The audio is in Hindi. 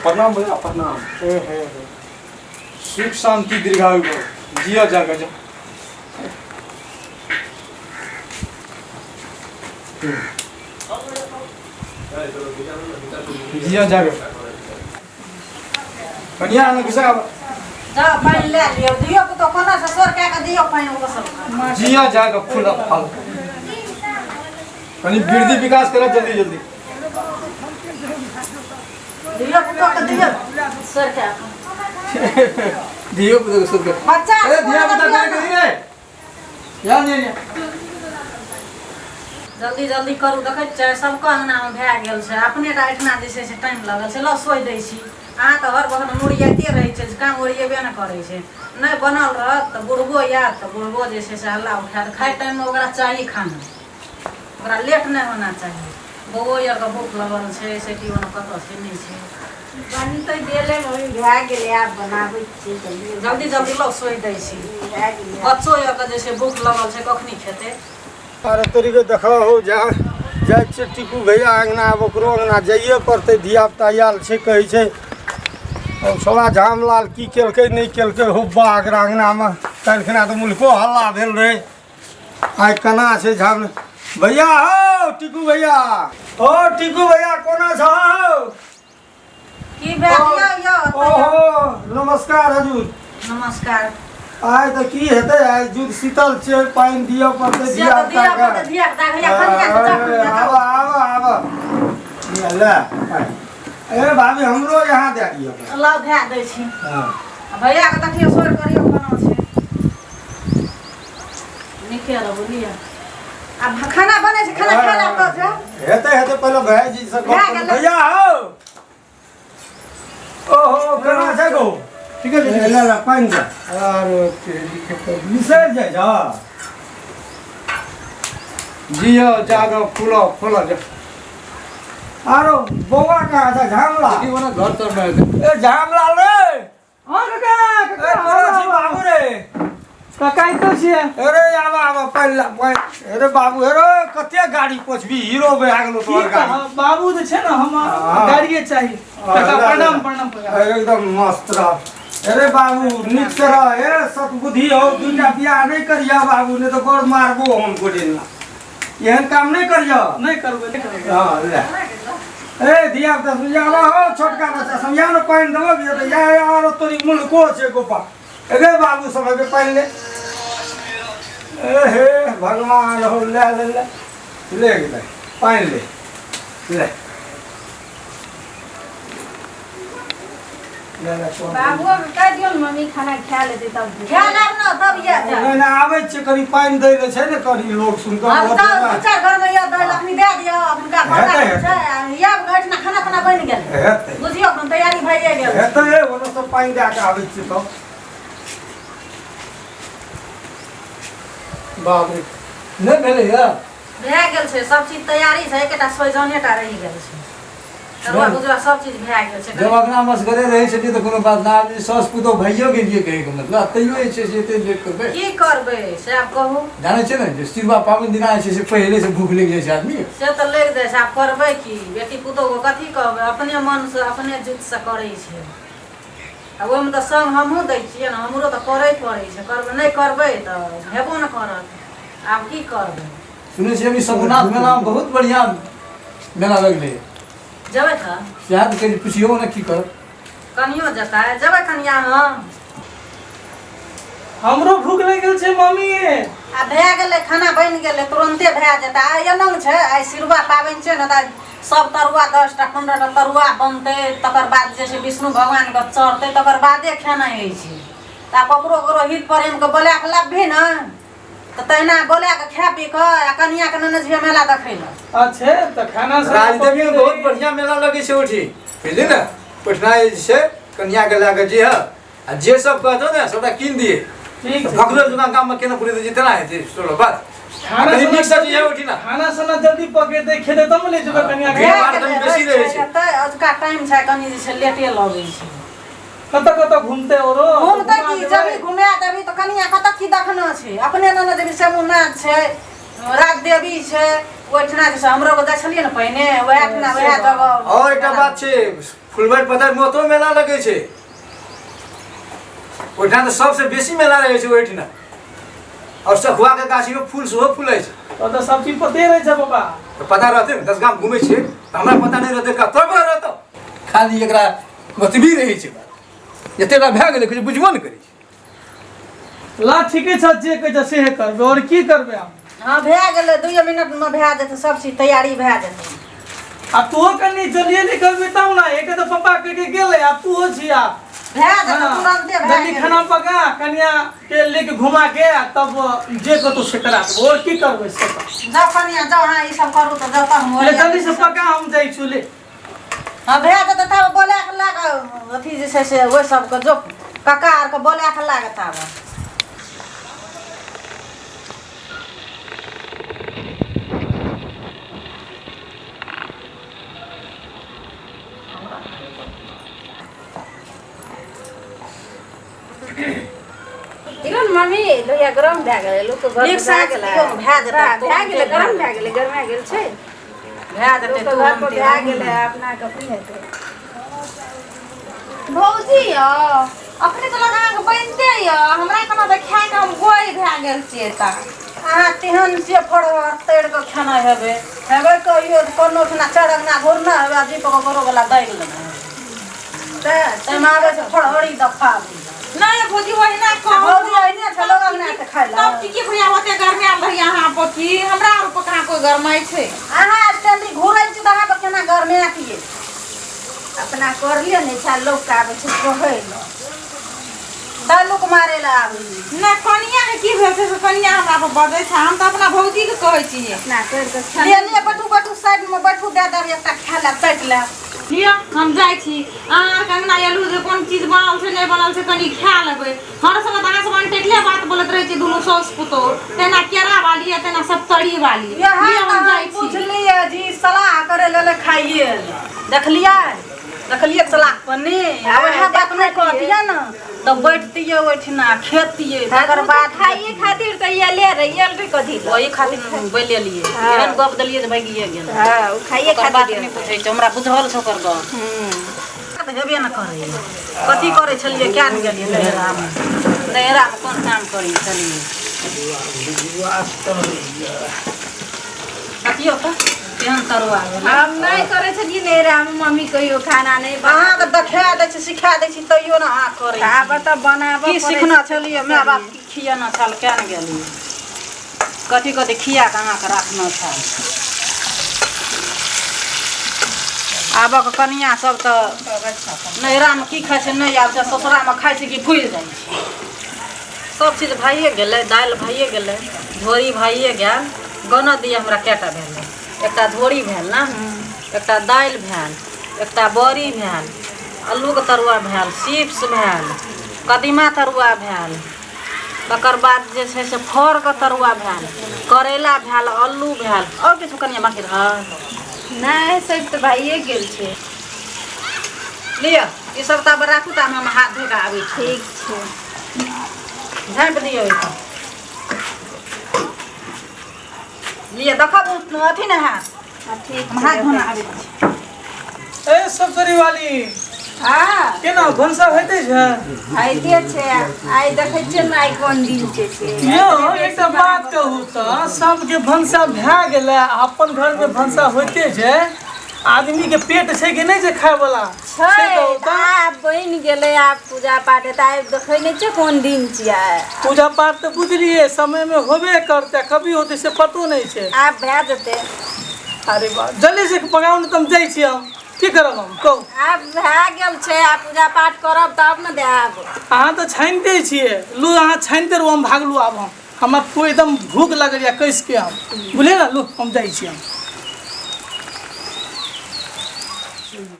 प्रणाम भैया प्रणाम। सुख शांति दीर्घायु जिया जागा जा। जिया जागा कन्या न घुसा जा पानी ले लियो दियो तो कोना से सोर के दियो पानी वो सब जिया जागा फूल फल कनी वृद्धि विकास करा जल्दी जल्दी दियो तो दियो सर के दियो तो सर के बच्चा ए दिया बता कर रे या नहीं जल्दी जल्दी करू देखै छै सबका अंगना में भए गेल छै अपने टा इतना जे छै से टाइम लागल छै ल सोइ दै छी अहाँ तऽ हर वक्त मुड़ियाते रहै छै काम ओरियेबे न करै छै नहि बनल रहत तऽ बुढ़बो याद तऽ बुढ़बो जे छै से हल्ला उठा खाइ टाइम में ओकरा चाही खाना ओकरा लेट नहीं होना चाहिए बौओ यार के भूख लगल छै से की ओना कतऽ से नहीं छै बनी तो गेले मम्मी भए गेले आप बनाबै छी जल्दी जल्दी लो सोइ दै छी बच्चो यार के जे छै भूख लगल छै कखनी खेते अरे तोरी के देखा हो जा जाय छै टिकू भैया अंगना अब ओकरो अंगना जाइए पड़तै धिया पुता आयल छै कहै छै अब छोड़ा झामलाल की केलकै नहीं केलकै हो बागरा अंगना में काल्हिखना तो मुल्को हल्ला भेल रहे आइ केना छै झाम भैया हो टिकू भैया ओ टिकू भैया कोना छौ की भए यो ओहो नमस्कार हजूर नमस्कार आइ तो की हेतै आइ जुद शीतल छै पानी दियो पड़तै धिया पुता के दिया भैया खनिया आवा आवा आवा ले ए भाभी हमरो यहाँ दे दियो अल्लाह भए दै छी हां भैया के तखियो सोर करियो खाना छै निके बोलिए अब खाना बने छै खाना खा ला तो जा हेतै हेतै पहिले भाई जी से गप भैया हो ओहो केना छै गो ठीक है ले ले पानी दे अरे तेरी के बिसर जाय जा जिया जागा फूल फूल जा आरो बौआ कहाँ छै झामला की ओना घर तर में ए झामला रे हां काका ए कोना छी बाबू रे काका तो छिए अरे आवा आवा पहला अरे बाबू अरे कते गाड़ी पोछबी हीरो भए गेलो तोहर गाड़ी बाबू जे छै ना हम गाड़िए चाहिए काका प्रणाम प्रणाम एकदम मस्त रह अरे बाबू नीक से रह ए सतबुद्धि हो दूटा बियाह नहीं करिया बाबू ने तो गोड़ मारबो हम गोडेना एहन काम नहीं करियो नहीं करबे हां ले ए धिया पुता समझावा हो छोटका बच्चा समझा न पानी देबो भी तो यार तोरी मुल्को छै गोपा एगे बाबू समय पे पानी ले ए हे भगवान हो ले ले ले ले ले पानी ले ले बाबू कह दियो न मम्मी खाना खा लेते तब खा ला न तब ये जा नहीं ना आवे छै करी पानी दै ले छै ने करी लोग सुन के अब तो चार घर में ये दे लखनी दे दियो अपन का खाता छै या घटना खाना खाना बन गेल हेतै बुझियो अपन तैयारी भइए गेल हेतै ओनो सब पानी दे के आवे छै तो बाप रे नहीं भेले या भए गेल छै सब चीज तैयारी छै एकटा सोइजनेटा रहि गेल छै तब बुझवा सब चीज भए गेल छै जब अपना मसगरे रहे छै तो कोनो बात ना आदमी सस पुतो भइयो के लिए कहे के मतलब तइयो छै से एते लेट करबे की करबै से आप कहू जाने छै ने जे सिरवा पावन दिना छै से पहिले से भूख लग जाय छै आदमी से तो लग जाय छै आप करबै की बेटी पुतो को कथी कहबै अपने मन से अपने जिद से करै छै अब ओइमे त संग हमहु दै छियै न हमरो त करै पड़ै छै करबै नहीं करबै त हेबो न करत आब की करबै सुनै छी अभी सगुनाथ मेला में बहुत बढ़िया मेला लगले जबै त याद के पुछियो न की कर कनियो जता जबै कनिया हम हमरो भूख लग गेल छै मम्मी आ भए गेलै खाना बनि गेलै तुरंते भए जेतै आइ एनंग छै आइ सिरवा पाबनि छै न त सब तरुआ 10टा 15टा तरुआ बनतै तकर बाद जे छै विष्णु भगवान के चढ़तै तकर बादे खेनाइ होइ छै त ककरो ककरो हित प्रेम के बोला के लाभी न त तहिना बोला के खा पी के आ कनिया के ननद झिया मेला देखै ल अच्छे त खाना सब राजदेवी में बहुत बढ़िया मेला लगे छै उठी बुझली ना पटना से कन्या के लागे जे आ जे सब कहतो ना सबटा कीन दिए ठीक छै भगलो जुगा काम में केना पुरे जितना है जे सोलो बात खाना कहीं मिक्स सब्जी है उठी ना खाना सना जल्दी पके दे खेते तब ले जेबे कनिया के भीड़ भाड़ कहीं बेसी रहे छै त अजका टाइम छै कनी जे छै लेटे लगै छै कत घूमते औरो घूमते की जभी घुमे देबी त कनिया कत की देखना छै अपने ननद जेबी सेमुनाथ छै राजदेवी छै ओठना जैसे हमरो के छलिए न पहिने वएह ठना वएह जगह। और एकटा बात छै फुलबाड़ी पतर में तो मेला लगे छै ओठना तो सबसे बेसी मेला रहे छै ओठना और सखुआ के गाछी में फूल सेहो फूलै छै तो सब चीज पते रहे छै बाबा तो पता रहते 10 गांव घूमे छै तो हमरा पता नहीं रहते कतौ पर रहतो खाली एकरा मतबी रहे छै जतेटा भए गेलै कुछ बुझबो न करै छै ला ठीके छ जे कहै छ से करबे और की करबे हम। हां भए गेलै 2 मिनट में भए जेतै सब चीज तैयारी भए जेतै। आ तू कनी जल्दी निकलबे तब ना एक तो पापा कह के गेले आ तू हो छिया भए जेतै तुरंते भए जल्दी खाना पका कन्या के लेके घुमा के तब जे कतो से करा देबो और की करबे से जाओ कनिया जाओ हां ई सब करू त जाओ हम ले जल्दी से पका हम जाई छु ले। हां भए जेतै तब बोले के लाग अथी जे छै से ओइ सब के जो काका आर के बोले के लाग तब इवन मम्मी लोया गरम भए गेलै लोक के घर एक साथ भए जेतै भए गेलै गरम भए गेलै गरमा गेल छै भए जेतै लोक घर पर भए गेलै अपना के फ्री हेतै। भौजी अपने तो लगा के बनते हमरा कना देखाय के हम गोई भए गेल छियै त अहाँ तेहन से फड़ तैर के खाना हेबे कहियो कोनो ठना चढ़ना घुरना हेबे अजी पको करो वाला दै गेल ते मारे से फड़हड़ी दफा नहीं भौजी वही ना खा भौजी आइने छलो ना त खाइला तब की भैया होते घर में आल रही यहां पर की हमरा और पकड़ा कोई गरमाई छै अहाँ स्टैंडी घुरै छी त अहाँ के केना घर में आतिए अपना कर लियो नहीं छा लोग का आबे छै कहै ल दालुक मारे ला आबी ना कनिया के की भेल छै से कनिया हमरा पर बजै छै हम त अपना भौजी के कहै छी अपना कर के ले ले बैठू साइड में बैठू दे दब एकटा खाला पैट ले लियो हम जाई छी अहाँ कंगना एलू जे कोन चीज बनल छै नहीं बनल छै कनी खा लेबै हर समय त अहाँ सब टेकले बात बोलत रहै छी दुनु सौस पुतो तेना केरा वाली है तेना सब तड़ी वाली यहाँ हम जाई छी पूछलिए जी सलाह करे ले खाइए देखलिए सलाह पन्ने अब है बात नहीं कहतिए न तब बैठतिए ओठना खेतिए तकर बाद खाइए खातिर त ये ले रही रे कथि वही खातिर बैले लिए एहन गप देलिए जे भागिए गेल हां खाइए बात खातिर नहीं पूछै छै हमरा बुझल छ कर गप हेबे न करे कथि करे छलिए क्या न गेलिए नहरा में कोन काम करी छलिए कथियो का केहन तरुआ हम नहीं करे छलिए नहरा में मम्मी कहियो खाना नहीं अहाँ के देखा दै छी सिखा दै छी तैयो न अहाँ करे आब त बनाबो की सीखना छलिए माय बाप की खियाना छल क्या न गेलिए कथि कथि खिया के अहाँ के राखना छल आबक कनिया सब त नैहरा में की खाइ छै नहीं आब छै ससुरा में खाइ छै कि भूल जाइ छै सब चीज भाइए गेलै दालि भाइए गेलै झोरी भाइए गेल गना दिए हमरा केटा भेल एकटा झोरी भेल ना एकटा दालि भेल एकटा बड़ी भेल आलू के तरुआ भेल चिप्स भेल कदीमा तरुआ भेल तकर बाद जे छै से फर के तरुआ भेल करैला भेल आलू भेल और किछु कनिया बाकी रहल नहीं सब त भाइए गेल छै लिअ ई सब त राखू त हम हाथ धो के आबै छी ठीक छै झाँपि दियौ लिअ देखब अथी ने हाथ ठीक हम हाथ धोना आबै छी ए सब तरी वाली हां केना भनसा होइते छै आइते छै आइ देखै छियै ना आइ कोन दिन छै से यो एकटा बात कहू त सबके भनसा भए गेलै अपन घर में भनसा होइते छै आदमी के पेट छै कि नहीं जे खाय वाला से कहू त आब बनि गेलै आब पूजा पाठ त आइ देखै नहीं छै कोन दिन छियै पूजा पाठ तो बुझलिए समय में होबे करते कभी होते से पतो नहीं छै आब भए जेतै अरे वाह जल्दी से पकाउ न तुम जाइ छी हम की करब हम कहू आब भए गेल छै आ पूजा पाठ करब तब न देब अहाँ तो छानिते छिए लू अहाँ छानिते रहू हम भागलू आब हमरा कोई एकदम भूख लगल या कैस के हम बुझलिए ना लू हम जाइ छी हम